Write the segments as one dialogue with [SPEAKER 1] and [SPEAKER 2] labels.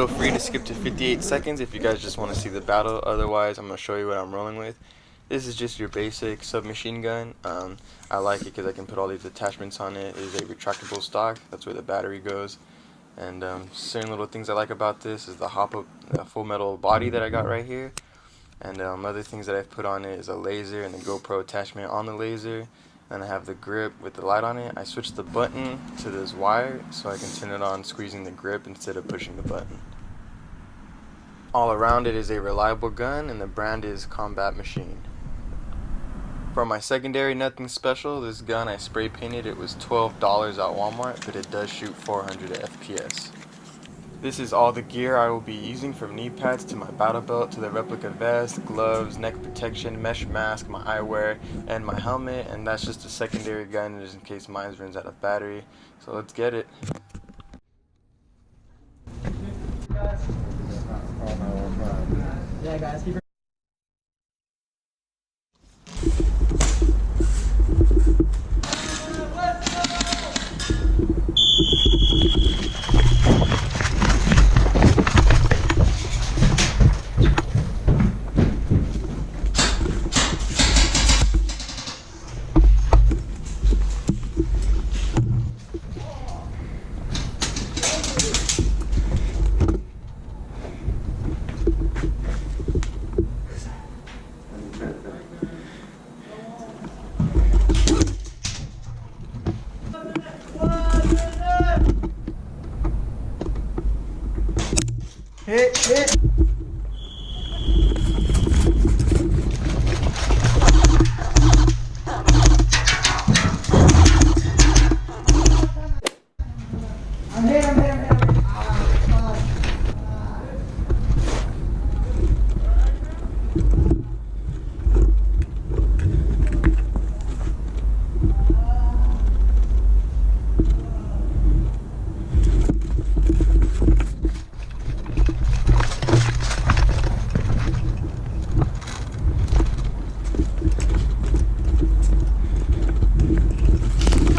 [SPEAKER 1] Feel free to skip to 58 seconds if you guys just want to see the battle. Otherwise, I'm going to show you what I'm rolling with. This is just your basic submachine gun. I like it because I can put all these attachments on it. It is a retractable stock. That's where the battery goes. And certain little things I like about this is the full metal body that I got right here. And other things that I've put on it is a laser and a GoPro attachment on the laser. And I have the grip with the light on it. I switched the button to this wire so I can turn it on squeezing the grip instead of pushing the button. All around it is a reliable gun, and the brand is Combat Machine. For my secondary, nothing special. This gun I spray painted. It was $12 at Walmart, but it does shoot 400 FPS. This is all the gear I will be using, from knee pads to my battle belt to the replica vest, gloves, neck protection, mesh mask, my eyewear, and my helmet. And that's just a secondary gun just in case mine runs out of battery. So let's get it.
[SPEAKER 2] Yeah, guys, keep hit. I'm hit.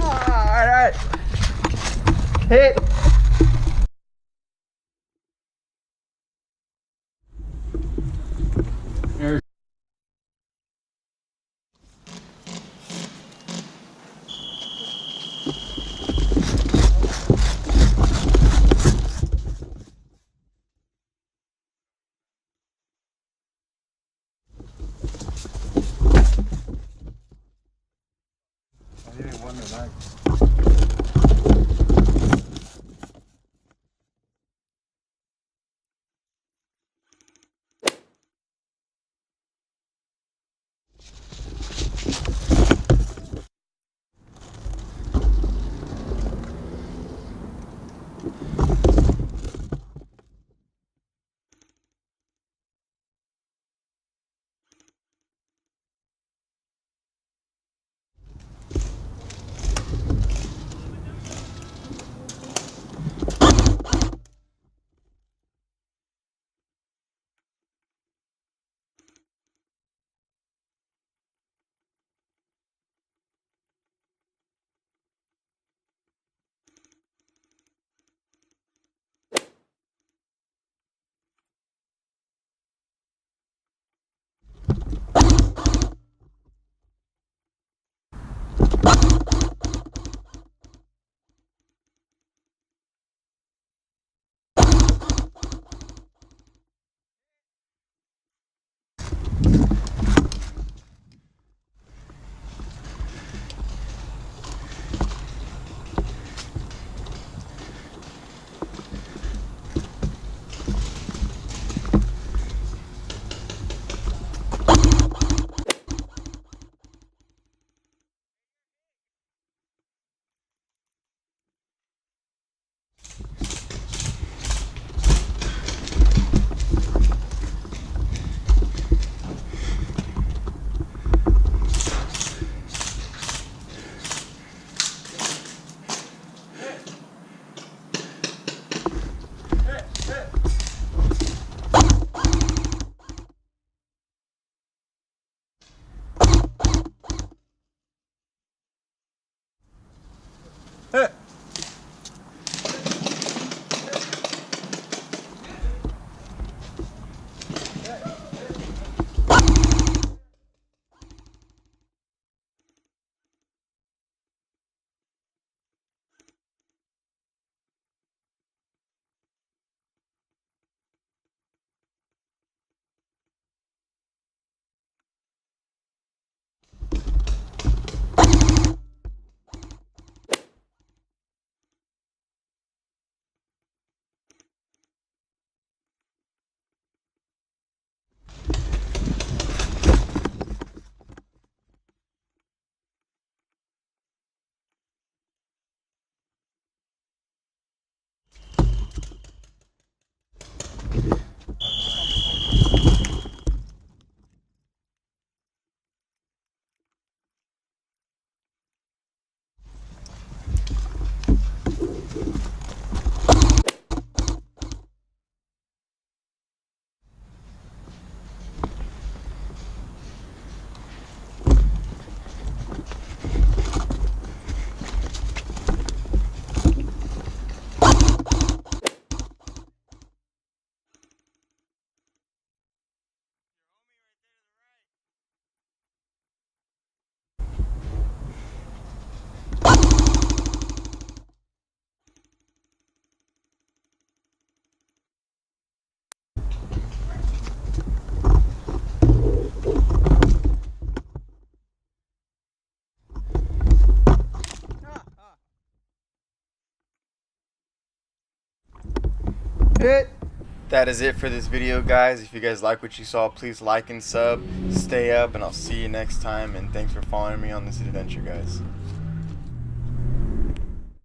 [SPEAKER 2] Alright. Hit.
[SPEAKER 3] I didn't want to like.
[SPEAKER 2] Hit.
[SPEAKER 1] That is it for this video, guys. If you guys like what you saw, please like and sub. Stay up, and I'll see you next time. And thanks for following me on this adventure, guys.